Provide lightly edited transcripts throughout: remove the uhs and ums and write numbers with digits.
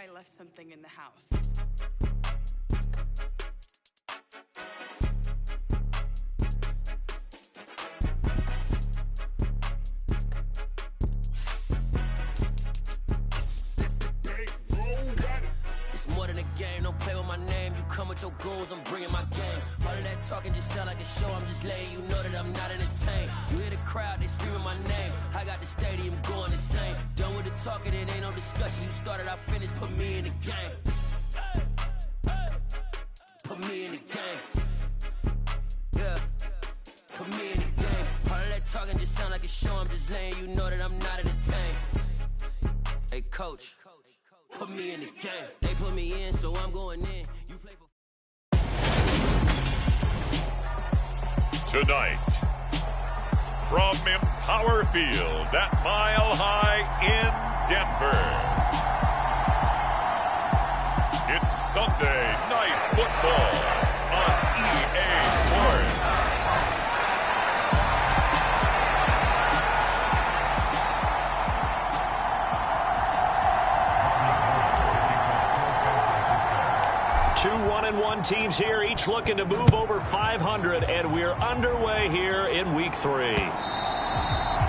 I left something in the house. More than a game, don't play with my name. You come with your goons, I'm bringing my game. All of that talking just sound like a show. I'm just letting you know that I'm not entertained. You hear the crowd, they screaming my name. I got the stadium going insane. Done with the talking, it ain't no discussion. You started, I finished, put me in the game. Put me in the game. Yeah, put me in the game. All of that talking just sound like a show. I'm just letting you know that I'm not entertained. Hey, coach. Put me in the game. They put me in, so I'm going in. You play for tonight from Empower Field at Mile High in Denver. It's Sunday Night Football on EA Sports. Two 1-1 teams here, each looking to move over 500, and we're underway here in week 3.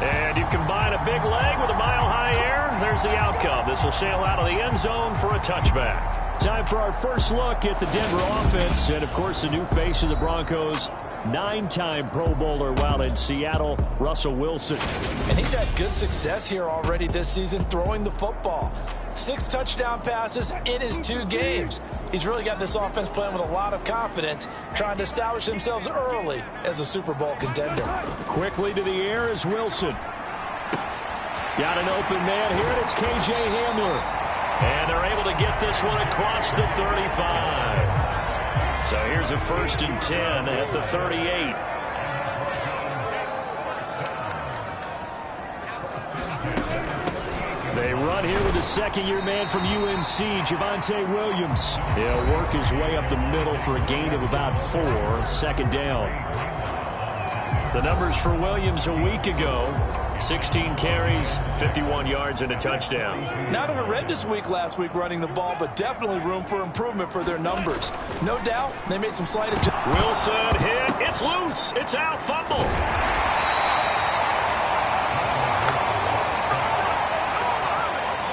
And you combine a big leg with a mile-high air, there's the outcome. This will sail out of the end zone for a touchback. Time for our first look at the Denver offense, and of course the new face of the Broncos, 9-time Pro Bowler while in Seattle, Russell Wilson. And he's had good success here already this season throwing the football. 6 touchdown passes in his 2 games. He's really got this offense playing with a lot of confidence, trying to establish themselves early as a Super Bowl contender. Quickly to the air is Wilson. Got an open man here, and it's K.J. Hamler. And they're able to get this one across the 35. So here's a 1st and 10 at the 38. They run here with a second-year man from UNC, Javonte Williams. He'll work his way up the middle for a gain of about 4, 2nd down. The numbers for Williams a week ago, 16 carries, 51 yards, and a touchdown. Not a horrendous week last week running the ball, but definitely room for improvement for their numbers. No doubt, they made some slight adjustments. Wilson hit. It's loose. It's out. Fumble.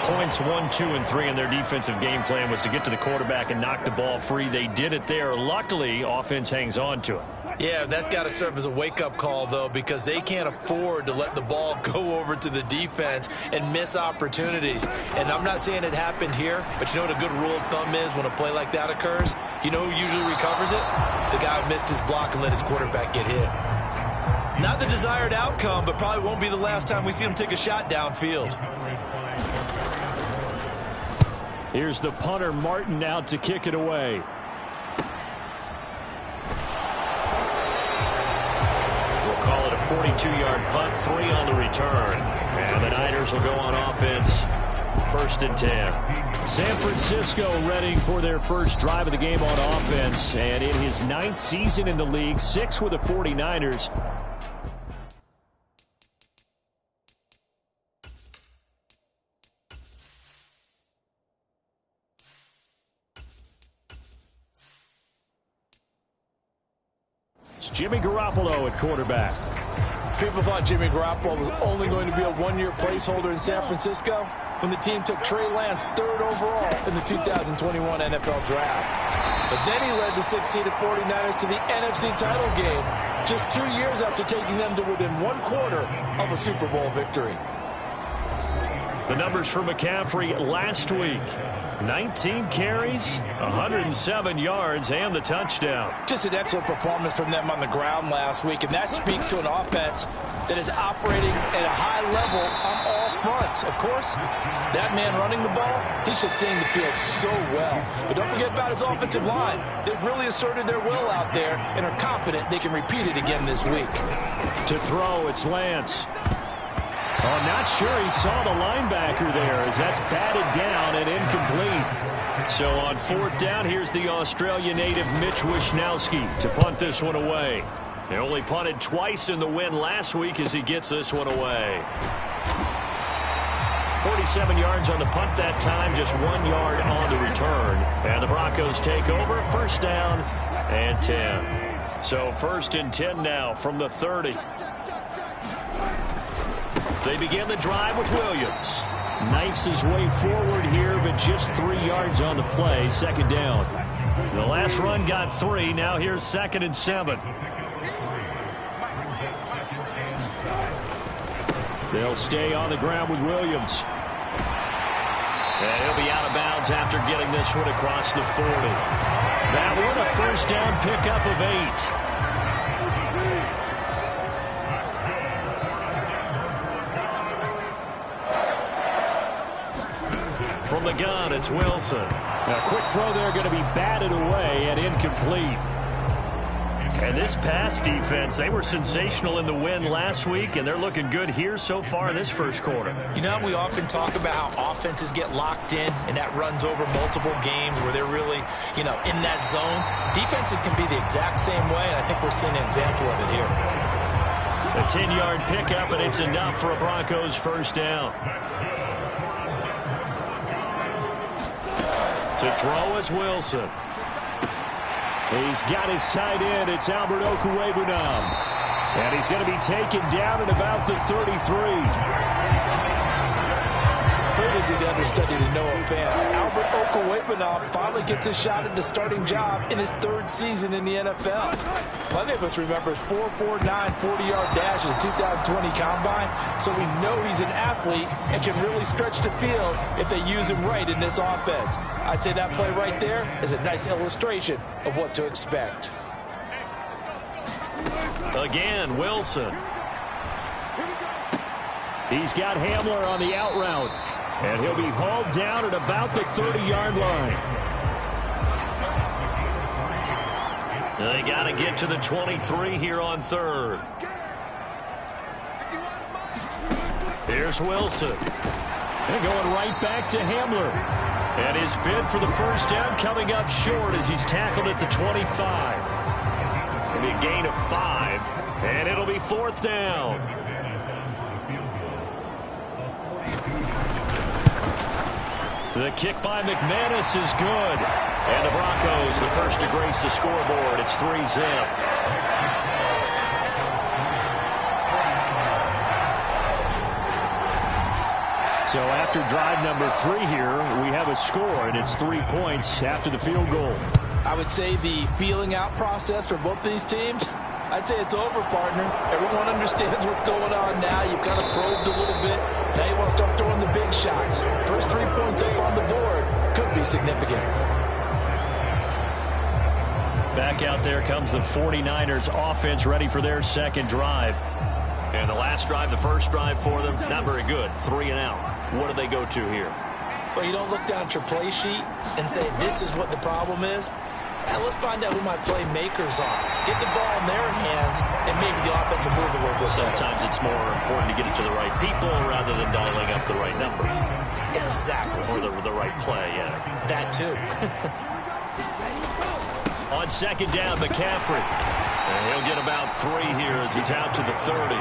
Points 1, 2, and 3 in their defensive game plan was to get to the quarterback and knock the ball free. They did it there. Luckily, offense hangs on to it. Yeah, that's got to serve as a wake-up call, though, because they can't afford to let the ball go over to the defense and miss opportunities. And I'm not saying it happened here, but you know what a good rule of thumb is when a play like that occurs? You know who usually recovers it? The guy who missed his block and let his quarterback get hit. Not the desired outcome, but probably won't be the last time we see him take a shot downfield. Here's the punter, Martin, out to kick it away. We'll call it a 42-yard punt, 3 on the return. And the Niners will go on offense, 1st and 10. San Francisco ready for their first drive of the game on offense. And in his 9th season in the league, 6 with the 49ers. Jimmy Garoppolo at quarterback. People thought Jimmy Garoppolo was only going to be a 1-year placeholder in San Francisco when the team took Trey Lance 3rd overall in the 2021 NFL Draft. But then he led the 6-seeded 49ers to the NFC title game just 2 years after taking them to within 1/4 of a Super Bowl victory. The numbers for McCaffrey last week. 19 carries, 107 yards, and the touchdown. Just an excellent performance from them on the ground last week, and that speaks to an offense that is operating at a high level on all fronts. Of course, that man running the ball, he's just seeing the field so well. But don't forget about his offensive line. They've really asserted their will out there and are confident they can repeat it again this week. To throw, it's Lance. Oh, not sure he saw the linebacker there as that's batted down and incomplete. So on 4th down, here's the Australia native Mitch Wishnowsky to punt this one away. They only punted twice in the win last week as he gets this one away. 47 yards on the punt that time, just 1 yard on the return. And the Broncos take over, first down and 10. So first and 10 now from the 30. They begin the drive with Williams. Knifes his way forward here, but just 3 yards on the play, second down. The last run got 3. Now here's second and 7. They'll stay on the ground with Williams. And he'll be out of bounds after getting this one across the 40. That one a first down pickup of 8. From the gun, it's Wilson. A quick throw there going to be batted away and incomplete. And this pass defense, they were sensational in the win last week, and they're looking good here so far in this first quarter. You know, we often talk about how offenses get locked in, and that runs over multiple games where they're really, in that zone. Defenses can be the exact same way, and I think we're seeing an example of it here. A 10-yard pickup, and it's enough for a Broncos first down. To throw is Wilson. He's got his tight end. It's Albert Okwuegbunam. And he's going to be taken down at about the 33. Previously the understudy to Noah Fant, Albert Okwuegbunam finally gets a shot at the starting job in his 3rd season in the NFL. Plenty of us remember his 4.49 40-yard dash in the 2020 Combine, so we know he's an athlete and can really stretch the field if they use him right in this offense. I'd say that play right there is a nice illustration of what to expect. Again, Wilson. He's got Hamler on the out route. And he'll be hauled down at about the 30-yard line. They got to get to the 23 here on 3rd. Here's Wilson. And going right back to Hamler. And his bid for the first down coming up short as he's tackled at the 25. It'll be a gain of 5. And it'll be 4th down. The kick by McManus is good. And the Broncos, the first to grace the scoreboard. It's 3-zip. So after drive number 3 here, we have a score, and it's 3 points after the field goal. I would say the feeling out process for both these teams, I'd say it's over, partner. Everyone understands what's going on now. You've kind of probed a little bit. Now you want to start throwing the big shots. First 3 points up on the board could be significant. Back out there comes the 49ers offense ready for their second drive. And the last drive, the first drive for them, not very good. 3 and out. What do they go to here? Well, you don't look down at your play sheet and say, this is what the problem is. Now let's find out who my playmakers are. Get the ball in their hands, and maybe the offense will move a little bit better. Sometimes it's more important to get it to the right people rather than dialing up the right number. Exactly. Or the right play, yeah. That too. On second down, McCaffrey. And he'll get about 3 here as he's out to the 30.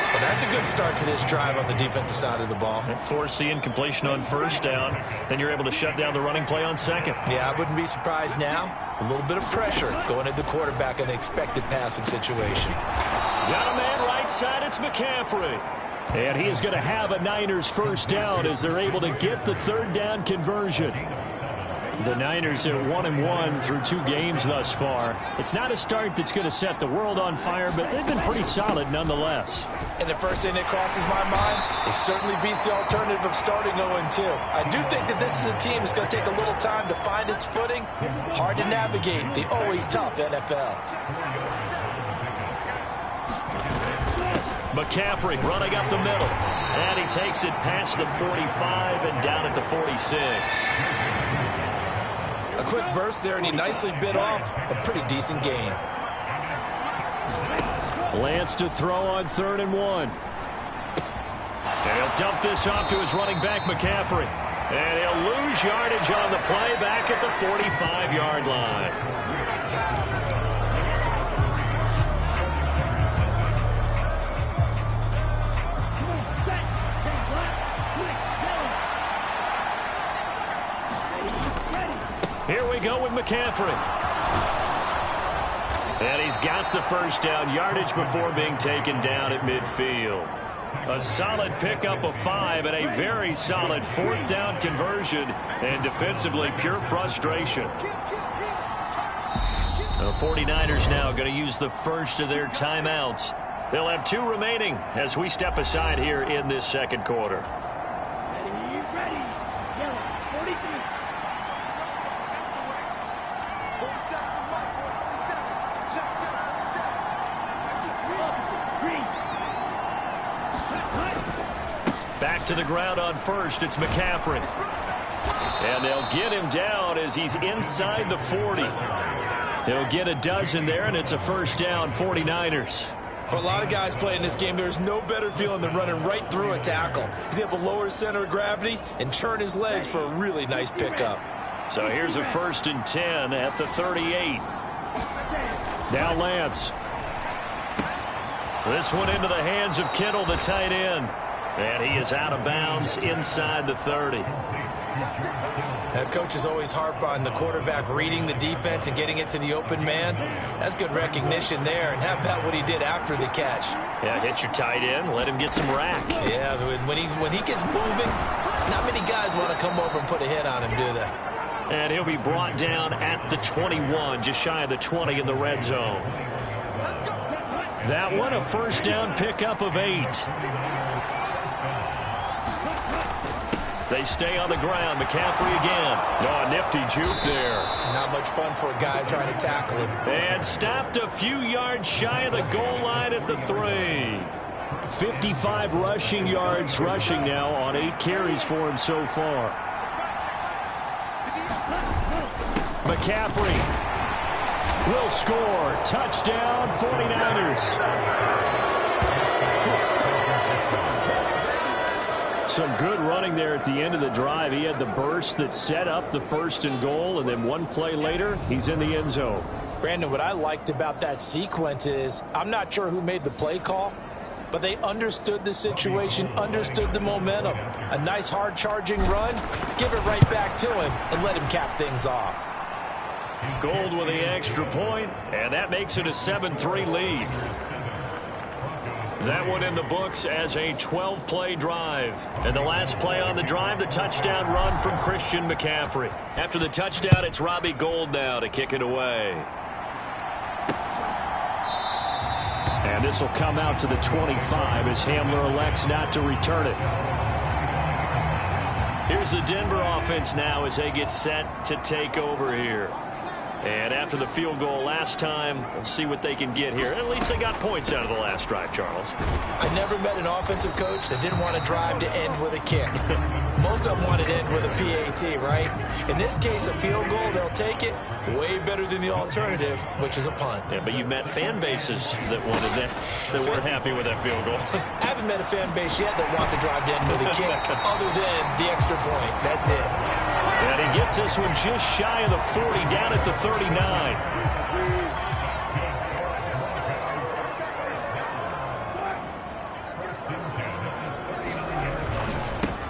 Well, that's a good start to this drive on the defensive side of the ball. Force the incompletion on first down. Then you're able to shut down the running play on second. Yeah, I wouldn't be surprised now. A little bit of pressure going at the quarterback in an expected passing situation. Got a man right side. It's McCaffrey. And he is going to have a Niners first down as they're able to get the 3rd down conversion. The Niners are 1-1 through 2 games thus far. It's not a start that's going to set the world on fire, but they've been pretty solid nonetheless. And the first thing that crosses my mind, it certainly beats the alternative of starting 0-2. I do think that this is a team that's going to take a little time to find its footing. Hard to navigate the always tough NFL. McCaffrey running up the middle. And he takes it past the 45 and down at the 46. A quick burst there, and he nicely bit off a pretty decent gain. Lance to throw on 3rd and 1. And he'll dump this off to his running back, McCaffrey. And he'll lose yardage on the play back at the 45-yard line. go with McCaffrey. And he's got the first down yardage before being taken down at midfield. A solid pickup of 5 and a very solid 4th down conversion, and defensively pure frustration. The 49ers now going to use the first of their timeouts. They'll have 2 remaining as we step aside here in this second quarter. Ready. Yellow, 43. Back to the ground on first. It's McCaffrey. And they'll get him down as he's inside the 40. He'll get a dozen there, and it's a first down, 49ers. For a lot of guys playing this game, there's no better feeling than running right through a tackle. He's able to lower his center of gravity and churn his legs for a really nice pickup. So here's a 1st and 10 at the 38. Now Lance. This one into the hands of Kittle, the tight end. And he is out of bounds inside the 30. Coaches always harp on the quarterback reading the defense and getting it to the open man. That's good recognition there. And how about what he did after the catch? Yeah, hit your tight end, let him get some rack. Yeah, when he gets moving, not many guys want to come over and put a hit on him, do they? And he'll be brought down at the 21, just shy of the 20 in the red zone. That one, a first down pickup of 8. They stay on the ground. McCaffrey again. Oh, a nifty juke there. Not much fun for a guy trying to tackle him. And stopped a few yards shy of the goal line at the 3. 55 rushing yards rushing now on 8 carries for him so far. McCaffrey will score. Touchdown, 49ers. Some good running there at the end of the drive. He had the burst that set up the 1st and goal, and then one play later, he's in the end zone. Brandon, what I liked about that sequence is I'm not sure who made the play call, but they understood the situation, understood the momentum. A nice hard-charging run, give it right back to him, and let him cap things off. Gold with the extra point, and that makes it a 7-3 lead. That one in the books as a 12-play drive. And the last play on the drive, the touchdown run from Christian McCaffrey. After the touchdown, it's Robbie Gould now to kick it away. And this will come out to the 25 as Hamler elects not to return it. Here's the Denver offense now as they get set to take over here. And after the field goal last time, we'll see what they can get here. At least they got points out of the last drive, Charles. I never met an offensive coach that didn't want a drive to end with a kick. Most of them want it to end with a PAT, right? In this case, a field goal, they'll take it. Way better than the alternative, which is a punt. Yeah, but you met fan bases that wanted that weren't happy with that field goal. I haven't met a fan base yet that wants a drive to end with a kick, other than the extra point. That's it. And he gets this one just shy of the 40, down at the 39.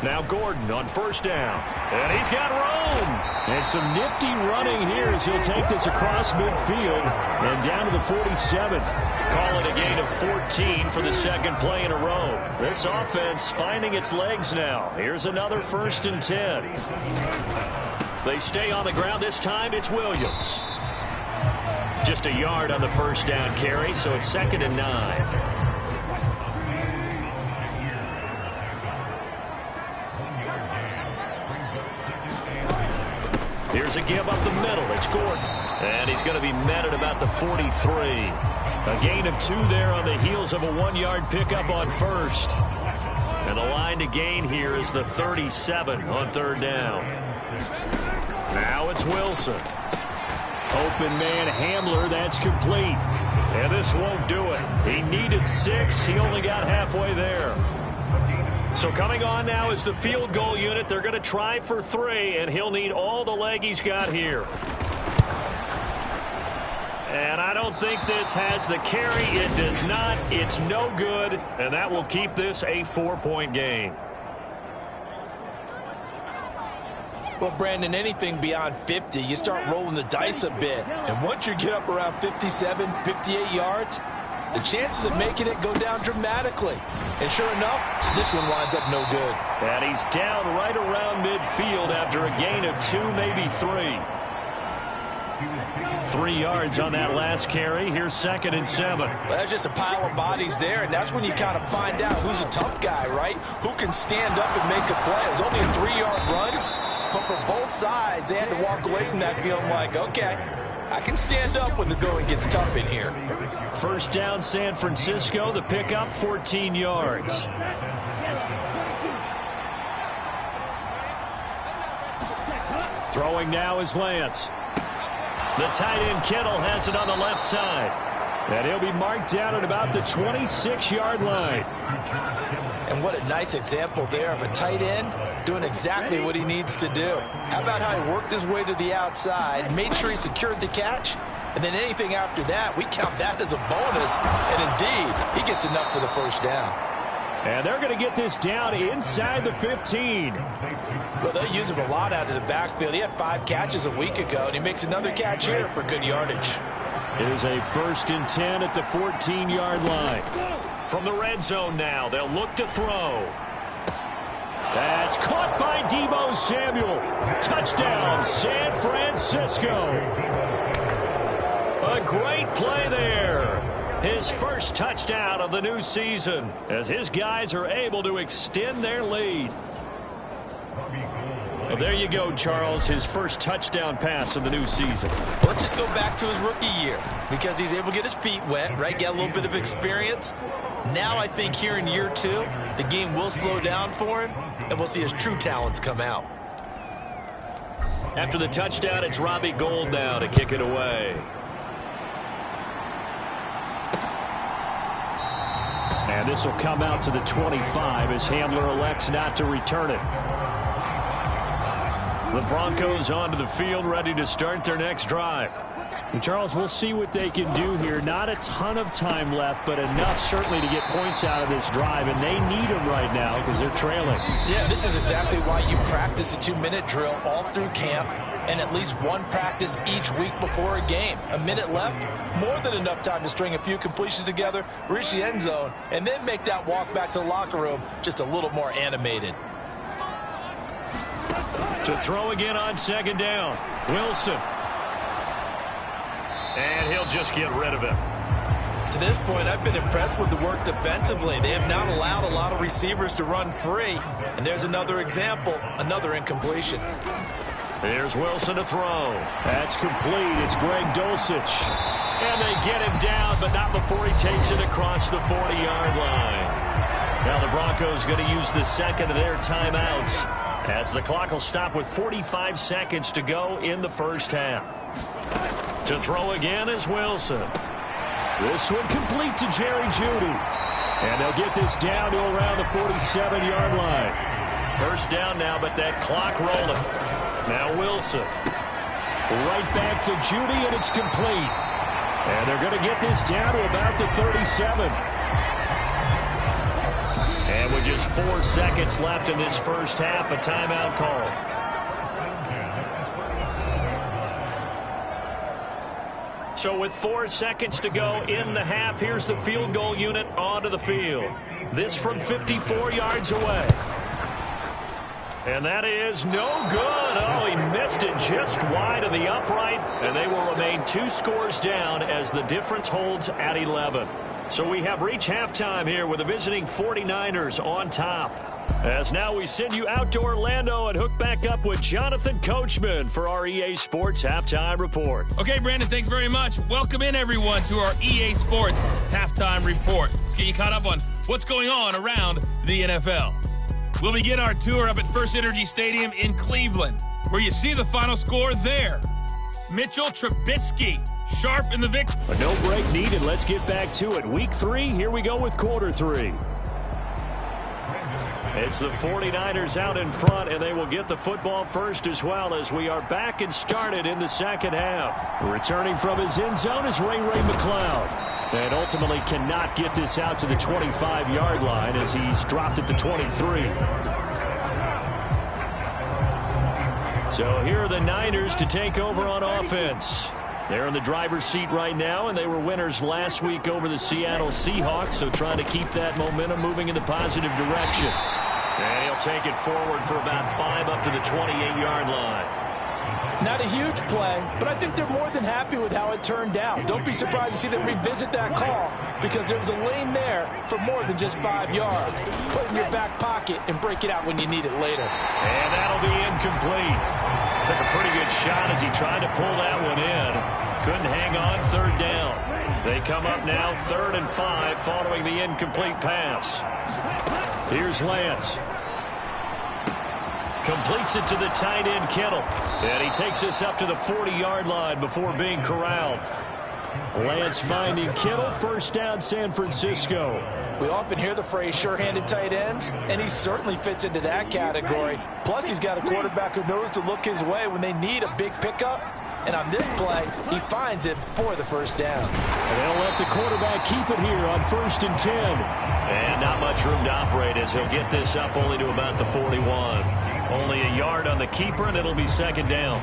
Now Gordon on first down. And he's got room. And some nifty running here as he'll take this across midfield and down to the 47. Call it a gain of 14 for the second play in a row. This offense finding its legs now. Here's another 1st and 10. They stay on the ground. This time it's Williams. Just a yard on the first down carry, so it's 2nd and 9. Here's a give up the middle. It's Gordon. And he's going to be met at about the 43. A gain of 2 there on the heels of a 1-yard pickup on first. And the line to gain here is the 37 on 3rd down. Now it's Wilson. Open man Hamler. That's complete. And this won't do it. He needed 6. He only got halfway there. So coming on now is the field goal unit. They're going to try for 3, and he'll need all the leg he's got here. And I don't think this has the carry. It does not. It's no good, and that will keep this a 4-point game. Well, Brandon, anything beyond 50, you start rolling the dice a bit. And once you get up around 57, 58 yards, the chances of making it go down dramatically. And sure enough, this one winds up no good. And he's down right around midfield after a gain of 2, maybe 3. 3 yards on that last carry. Here's 2nd and 7. Well, that's just a pile of bodies there, and that's when you kind of find out who's a tough guy, right? Who can stand up and make a play. It was only a 3-yard run, but for both sides, they had to walk away from that feeling like, okay, I can stand up when the going gets tough in here. First down, San Francisco. The pickup, 14 yards. Throwing now is Lance. The tight end Kittle has it on the left side. And he'll be marked down at about the 26-yard line. And what a nice example there of a tight end doing exactly what he needs to do. How about how he worked his way to the outside, made sure he secured the catch, and then anything after that, we count that as a bonus. And indeed, he gets enough for the first down. And they're going to get this down inside the 15. Well, they use him a lot out of the backfield. He had 5 catches a week ago, and he makes another catch here for good yardage. It is a 1st and 10 at the 14-yard line. From the red zone now, they'll look to throw. That's caught by Deebo Samuel. Touchdown, San Francisco. A great play there. His first touchdown of the new season as his guys are able to extend their lead. Well, there you go, Charles, his first touchdown pass of the new season. Let's just go back to his rookie year because he's able to get his feet wet, right? Get a little bit of experience. Now I think here in year 2, the game will slow down for him, and we'll see his true talents come out. After the touchdown, it's Robbie Gould now to kick it away. And this will come out to the 25 as Hamler elects not to return it. The Broncos onto the field, ready to start their next drive. And Charles, we'll see what they can do here. Not a ton of time left, but enough certainly to get points out of this drive, and they need them right now because they're trailing. Yeah, this is exactly why you practice a 2-minute drill all through camp and at least one practice each week before a game. A minute left, more than enough time to string a few completions together, reach the end zone, and then make that walk back to the locker room just a little more animated. To throw again on 2nd down, Wilson. And he'll just get rid of it. To this point, I've been impressed with the work defensively. They have not allowed a lot of receivers to run free. And there's another example, another incompletion. Here's Wilson to throw. That's complete. It's Greg Dulcich. And they get him down, but not before he takes it across the 40-yard line. Now the Broncos going to use the second of their timeouts, as the clock will stop with 45 seconds to go in the first half. To throw again is Wilson. This one complete to Jerry Jeudy. And they'll get this down to around the 47-yard line. First down now, but that clock rolling. Now Wilson. Right back to Jeudy, and it's complete. And they're going to get this down to about the 37. And with just 4 seconds left in this first half, a timeout call. So with 4 seconds to go in the half, here's the field goal unit onto the field. This from 54 yards away. And that is no good. Oh, he missed it just wide of the upright. And they will remain 2 scores down as the difference holds at 11. So we have reached halftime here with the visiting 49ers on top. As now we send you out to Orlando and hook back up with Jonathan Coachman for our EA Sports Halftime Report. Okay, Brandon, thanks very much. Welcome in, everyone, to our EA Sports Halftime Report. Let's get you caught up on what's going on around the NFL. We'll begin our tour up at First Energy Stadium in Cleveland, where you see the final score there. Mitchell Trubisky, sharp in the victory. But no break needed. Let's get back to it. Week 3, here we go with quarter 3. It's the 49ers out in front, and they will get the football first as well as we are back and started in the second half. Returning from his end zone is Ray McCloud. And ultimately cannot get this out to the 25-yard line as he's dropped at the 23. So here are the Niners to take over on offense. They're in the driver's seat right now, and they were winners last week over the Seattle Seahawks, so trying to keep that momentum moving in the positive direction. And he'll take it forward for about 5 up to the 28-yard line. Not a huge play, but I think they're more than happy with how it turned out. Don't be surprised to see them revisit that call because there was a lane there for more than just 5 yards. Put it in your back pocket and break it out when you need it later. And that'll be incomplete. Took a pretty good shot as he tried to pull that one in. Couldn't hang on, 3rd down. They come up now 3rd and 5 following the incomplete pass. Here's Lance. Completes it to the tight end, Kittle. And he takes us up to the 40-yard line before being corralled. Lance finding Kittle. 1st down, San Francisco. We often hear the phrase sure-handed tight ends, and he certainly fits into that category. Plus, he's got a quarterback who knows to look his way when they need a big pickup. And on this play, he finds it for the 1st down. And they'll let the quarterback keep it here on 1st and 10. And not much room to operate as he'll get this up only to about the 41. Only a yard on the keeper, and it'll be 2nd down.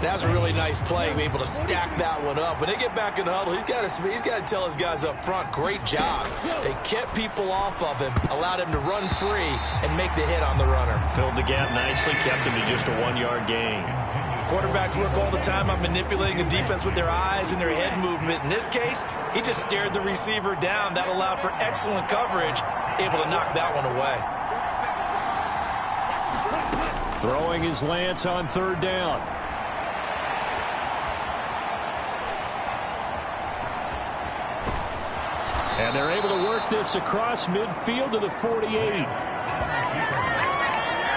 That was a really nice play, able to stack that one up. When they get back in the huddle, he's got to tell his guys up front, great job. They kept people off of him, allowed him to run free, and make the hit on the runner. Filled the gap nicely, kept him to just a 1-yard gain. Quarterbacks work all the time on manipulating a defense with their eyes and their head movement. In this case, he just stared the receiver down. That allowed for excellent coverage, able to knock that one away. Throwing his Lance on 3rd down. And they're able to work this across midfield to the 48.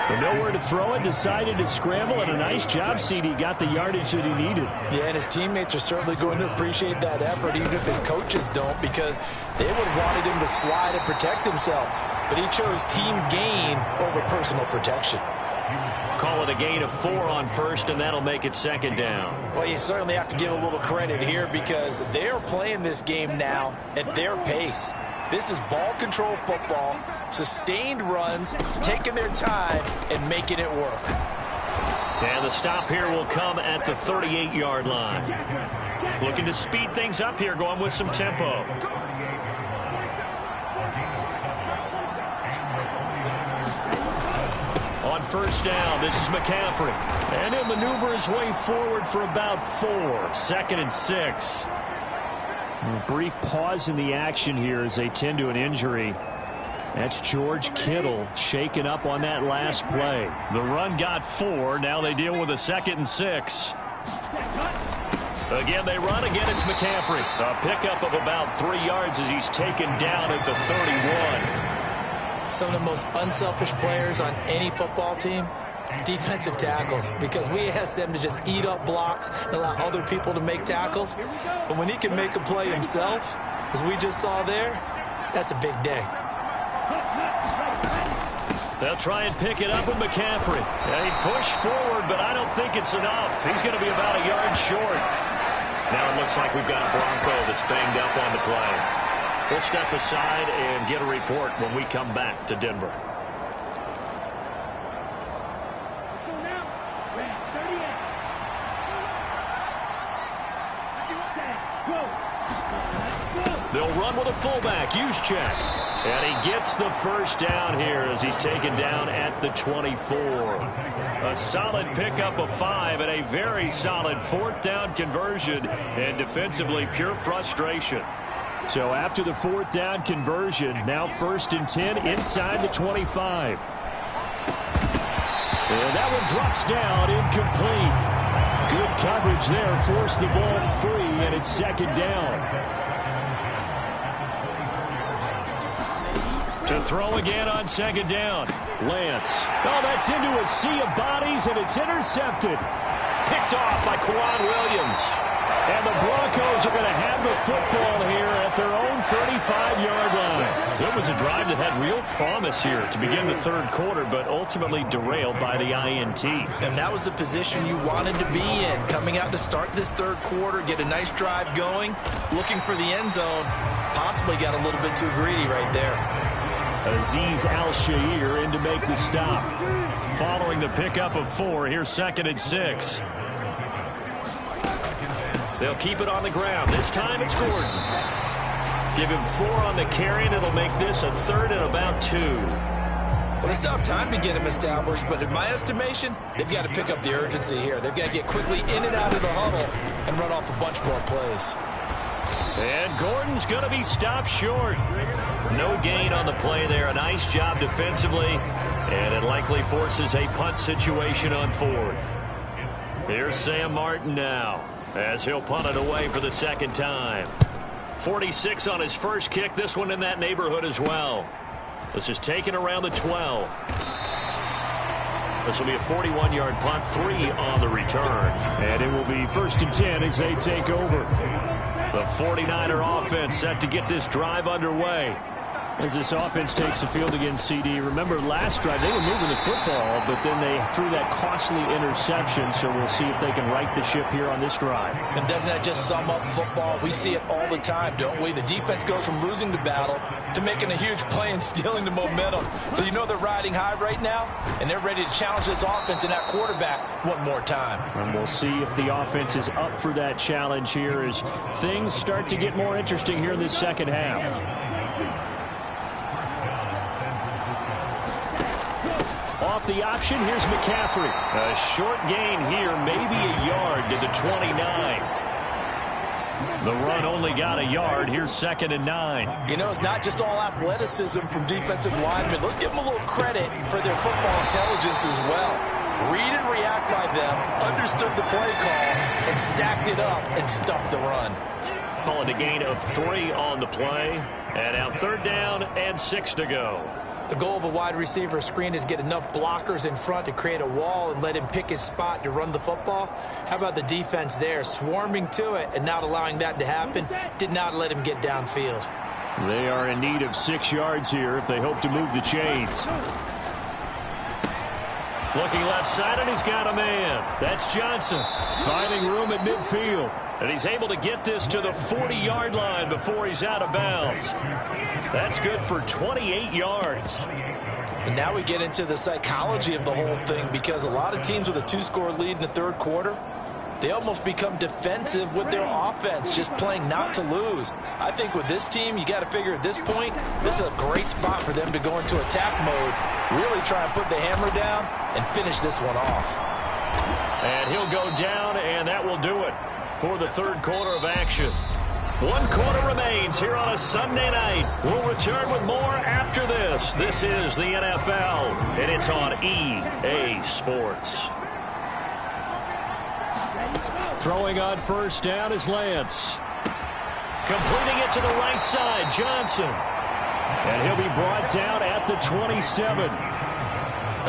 But nowhere to throw it, decided to scramble, and a nice job, CD. Got the yardage that he needed. Yeah, and his teammates are certainly going to appreciate that effort, even if his coaches don't, because they would have wanted him to slide and protect himself. But he chose team gain over personal protection. Call it a gain of 4 on 1st, and that'll make it 2nd down. Well, you certainly have to give a little credit here because they're playing this game now at their pace. This is ball control football, sustained runs, taking their time, and making it work. And the stop here will come at the 38-yard line. Looking to speed things up here, going with some tempo. On 1st down, this is McCaffrey. And he'll maneuver his way forward for about 4. 2nd and 6. A brief pause in the action here as they tend to an injury. That's George Kittle shaken up on that last play. The run got 4. Now they deal with a 2nd and 6. Again, they run. Again, it's McCaffrey. A pickup of about 3 yards as he's taken down at the 31. Some of the most unselfish players on any football team, defensive tackles, because we ask them to just eat up blocks and allow other people to make tackles. But when he can make a play himself, as we just saw there, that's a big day. They'll try and pick it up with McCaffrey. Yeah, he pushed forward, but I don't think it's enough. He's going to be about a yard short. Now it looks like we've got a Bronco that's banged up on the play. We'll step aside and get a report when we come back to Denver. They'll run with a fullback, Juszczyk. And he gets the 1st down here as he's taken down at the 24. A solid pickup of 5 and a very solid 4th down conversion. And defensively, pure frustration. So after the 4th down conversion, now 1st and 10 inside the 25. And that one drops down, incomplete. Good coverage there, forced the ball free, and it's 2nd down. To throw again on 2nd down. Lance. Oh, that's into a sea of bodies, and it's intercepted. Picked off by Quan Williams. And the Broncos are going to have the football here at their own 35-yard line. So it was a drive that had real promise here to begin the 3rd quarter, but ultimately derailed by the INT. And that was the position you wanted to be in, coming out to start this 3rd quarter, get a nice drive going, looking for the end zone. Possibly got a little bit too greedy right there. Azeez Al-Shaair in to make the stop. Following the pickup of 4, here's 2nd and 6. They'll keep it on the ground. This time it's Gordon. Give him 4 on the carry, and it'll make this a 3rd and about 2. Well, they still have time to get him established, but in my estimation, they've got to pick up the urgency here. They've got to get quickly in and out of the huddle and run off a bunch more plays. And Gordon's going to be stopped short. No gain on the play there. A nice job defensively, and it likely forces a punt situation on 4th. Here's Sam Martin now, as he'll punt it away for the 2nd time. 46 on his first kick, this one in that neighborhood as well. This is taken around the 12. This will be a 41-yard punt, 3 on the return. And it will be 1st and 10 as they take over. The 49er offense set to get this drive underway. As this offense takes the field against CD, remember last drive they were moving the football, but then they threw that costly interception, so we'll see if they can right the ship here on this drive. And doesn't that just sum up football? We see it all the time, don't we? The defense goes from losing the battle to making a huge play and stealing the momentum. So you know they're riding high right now, and they're ready to challenge this offense and that quarterback one more time. And we'll see if the offense is up for that challenge here as things start to get more interesting here in this 2nd half. Off the option, here's McCaffrey. A short gain here, maybe a yard to the 29. The run only got a yard. Here's 2nd and 9. You know, it's not just all athleticism from defensive linemen. Let's give them a little credit for their football intelligence as well. Read and react by them, understood the play call, and stacked it up and stuffed the run. Calling a gain of 3 on the play. And now 3rd down and 6 to go. The goal of a wide receiver screen is get enough blockers in front to create a wall and let him pick his spot to run the football. How about the defense there, swarming to it and not allowing that to happen? Did not let him get downfield. They are in need of 6 yards here if they hope to move the chains. Looking left side, and he's got a man. That's Johnson, finding room at midfield. And he's able to get this to the 40-yard line before he's out of bounds. That's good for 28 yards. And now we get into the psychology of the whole thing, because a lot of teams with a 2-score lead in the 3rd quarter, they almost become defensive with their offense, just playing not to lose. I think with this team, you got to figure at this point, this is a great spot for them to go into attack mode, really try and put the hammer down and finish this one off. And he'll go down, and that will do it for the 3rd quarter of action. 1 quarter remains here on a Sunday night. We'll return with more after this. This is the NFL, and it's on EA Sports. Throwing on 1st down is Lance. Completing it to the right side, Johnson. And he'll be brought down at the 27.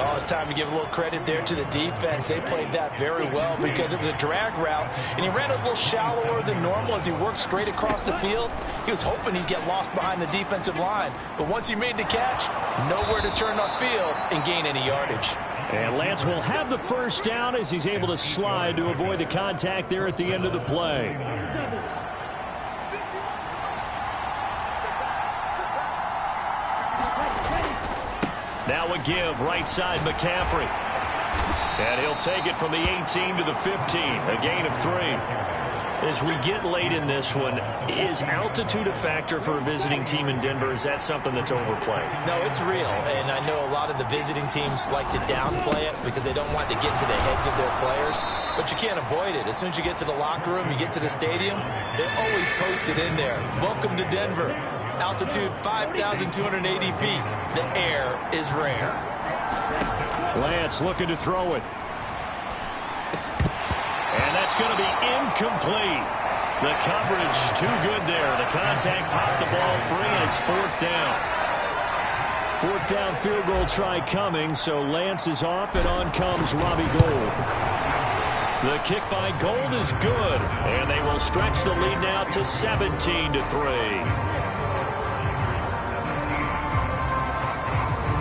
Oh, it's time to give a little credit there to the defense. They played that very well because it was a drag route, and he ran a little shallower than normal as he worked straight across the field. He was hoping he'd get lost behind the defensive line, but once he made the catch, nowhere to turn upfield and gain any yardage. And Lance will have the 1st down as he's able to slide to avoid the contact there at the end of the play. Now a give, right side McCaffrey. And he'll take it from the 18 to the 15, a gain of 3. As we get late in this one, is altitude a factor for a visiting team in Denver? Is that something that's overplayed? No, it's real, and I know a lot of the visiting teams like to downplay it because they don't want to get into the heads of their players, but you can't avoid it. As soon as you get to the locker room, you get to the stadium, they're always posted in there. Welcome to Denver. Altitude 5,280 feet. The air is rare. Lance looking to throw it. And that's going to be incomplete. The coverage too good there. The contact popped the ball free, and it's 4th down. 4th down field goal try coming, so Lance is off, and on comes Robbie Gould. The kick by Gould is good, and they will stretch the lead now to 17-3.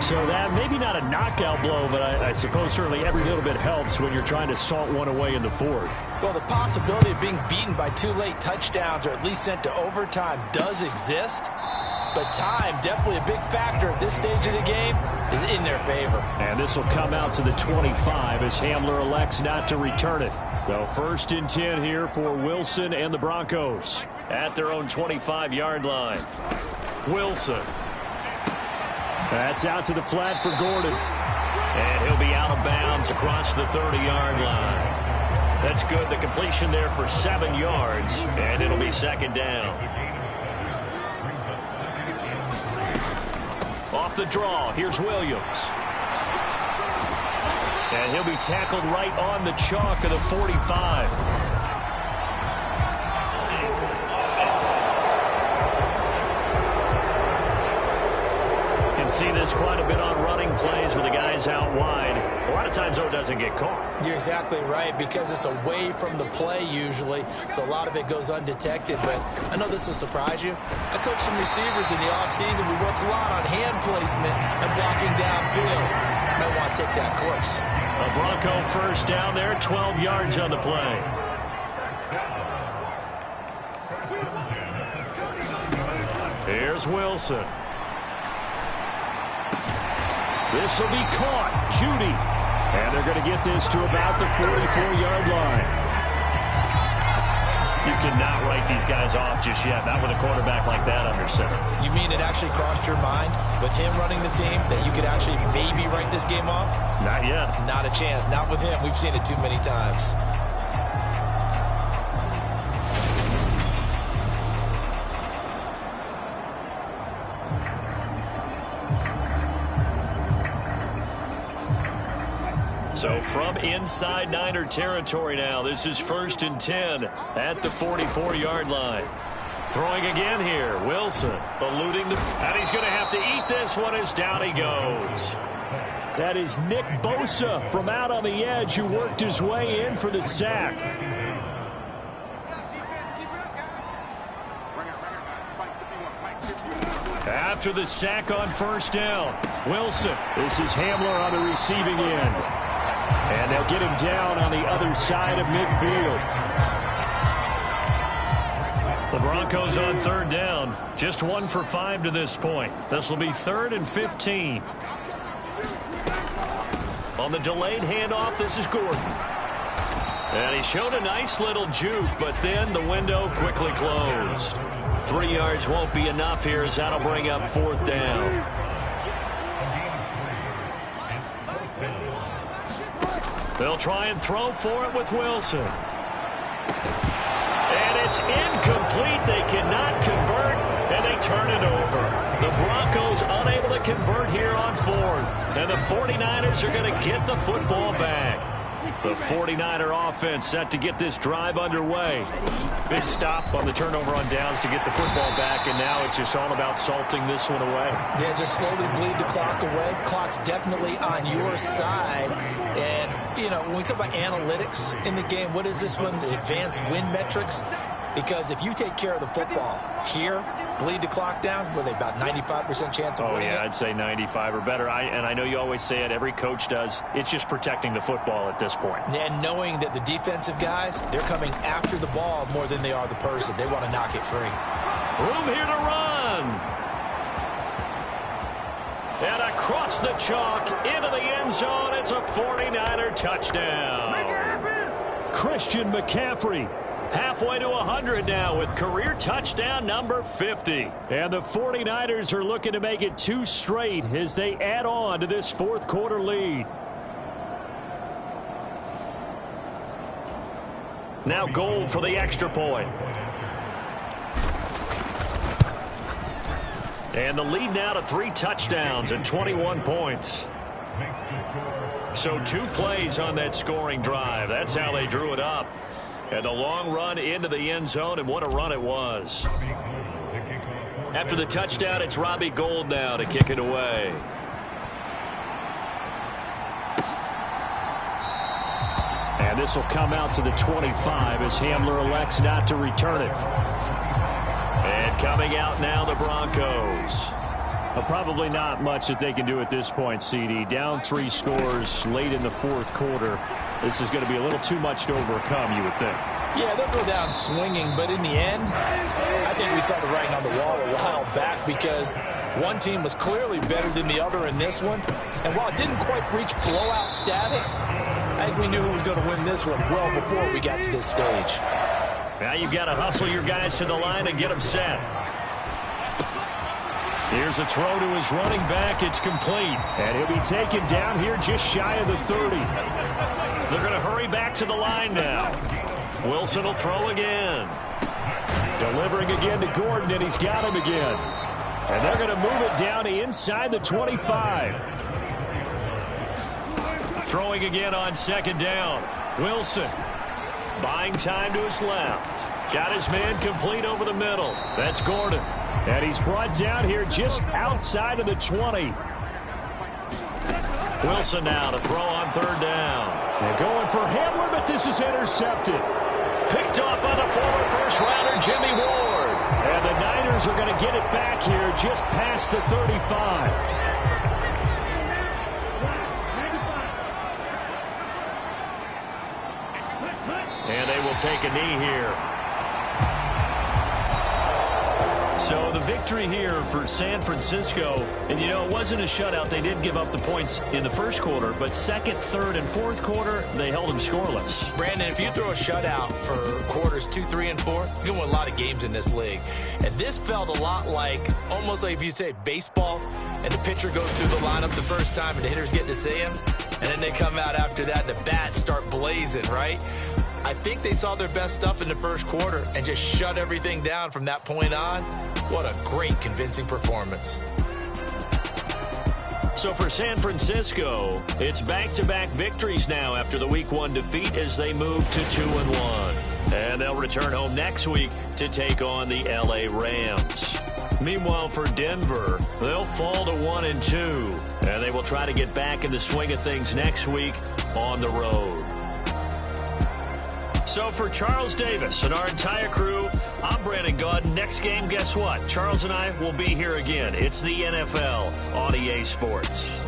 So that maybe not a knockout blow, but I suppose certainly every little bit helps when you're trying to salt one away in the 4th. Well, the possibility of being beaten by 2 late touchdowns or at least sent to overtime does exist. but time, definitely a big factor at this stage of the game, is in their favor. And this will come out to the 25 as Hamler elects not to return it. So 1st and 10 here for Wilson and the Broncos at their own 25-yard line. Wilson. That's out to the flat for Gordon. And he'll be out of bounds across the 30-yard line. That's good. The completion there for 7 yards, and it'll be 2nd down. Off the draw, here's Williams. And he'll be tackled right on the chalk of the 45. See this quite a bit on running plays with the guys out wide. A lot of times, though, it doesn't get caught. You're exactly right, because it's away from the play usually, so a lot of it goes undetected. But I know this will surprise you. I coach some receivers in the offseason. We work a lot on hand placement and blocking downfield. Might want to take that course. A Bronco 1st down there, 12 yards on the play. Here's Wilson. This will be caught. Judy. And they're going to get this to about the 44-yard line. You cannot write these guys off just yet. Not with a quarterback like that under center. You mean it actually crossed your mind with him running the team that you could actually maybe write this game off? Not yet. Not a chance. Not with him. We've seen it too many times. So from inside Niner territory now, this is 1st and 10 at the 44-yard line. Throwing again here, Wilson eluding and he's going to have to eat this one as down he goes. That is Nick Bosa from out on the edge who worked his way in for the sack. After the sack on 1st down, Wilson. This is Hamler on the receiving end. And they'll get him down on the other side of midfield. The Broncos on 3rd down. Just 1 for 5 to this point. This will be 3rd and 15. On the delayed handoff, this is Gordon. And he showed a nice little juke, but then the window quickly closed. 3 yards won't be enough here as that'll bring up 4th down. They'll try and throw for it with Wilson. And it's incomplete. They cannot convert, and they turn it over. The Broncos unable to convert here on 4th. And the 49ers are going to get the football back. The 49er offense set to get this drive underway. Big stop on the turnover on downs to get the football back, and now it's just all about salting this one away. Yeah, just slowly bleed the clock away. Clock's definitely on your side. And, you know, when we talk about analytics in the game, what is this one? The advanced win metrics? Because if you take care of the football here, bleed the clock down, were they about 95% chance of winning it? I'd say 95 or better. And I know you always say it, every coach does. It's just protecting the football at this point. And knowing that the defensive guys, they're coming after the ball more than they are the person. They want to knock it free. Room here to run. And across the chalk into the end zone, it's a 49er touchdown. Christian McCaffrey. Halfway to 100 now with career touchdown number 50. And the 49ers are looking to make it 2 straight as they add on to this 4th quarter lead. Now Gold for the extra point. And the lead now to 3 touchdowns and 21 points. So 2 plays on that scoring drive. That's how they drew it up. And the long run into the end zone, and what a run it was. After the touchdown, it's Robbie Gould now to kick it away. And this will come out to the 25 as Hamler elects not to return it. And coming out now, the Broncos. Well, probably not much that they can do at this point, CD. Down 3 scores late in the 4th quarter. This is going to be a little too much to overcome, you would think. Yeah, they'll go down swinging, but in the end, I think we saw the writing on the wall a while back because one team was clearly better than the other in this one. And while it didn't quite reach blowout status, I think we knew who was going to win this one well before we got to this stage. Now you've got to hustle your guys to the line and get them set. Here's a throw to his running back. It's complete. And he'll be taken down here just shy of the 30. They're going to hurry back to the line now. Wilson will throw again. Delivering again to Gordon, and he's got him again. And they're going to move it down to inside the 25. Throwing again on second down. Wilson buying time to his left. Got his man complete over the middle. That's Gordon. And he's brought down here just outside of the 20. Wilson now to throw on third down. And going for Hamler, but this is intercepted. Picked off by the former first-rounder Jimmy Ward. And the Niners are going to get it back here just past the 35. And they will take a knee here. So the victory here for San Francisco, and you know, it wasn't a shutout. They did give up the points in the first quarter, but second, third, and fourth quarter, they held them scoreless. Brandon, if you throw a shutout for quarters 2, 3, and 4, you can win a lot of games in this league. And this felt a lot like, almost like if you say baseball, and the pitcher goes through the lineup the first time, and the hitters get to see him, and then they come out after that, and the bats start blazing, right? I think they saw their best stuff in the first quarter and just shut everything down from that point on. What a great, convincing performance. So for San Francisco, it's back-to-back victories now after the Week 1 defeat as they move to 2-1. And they'll return home next week to take on the L.A. Rams. Meanwhile, for Denver, they'll fall to 1-2. And they will try to get back in the swing of things next week on the road. So for Charles Davis and our entire crew, I'm Brandon Gaudin. Next game, guess what? Charles and I will be here again. It's the NFL on EA Sports.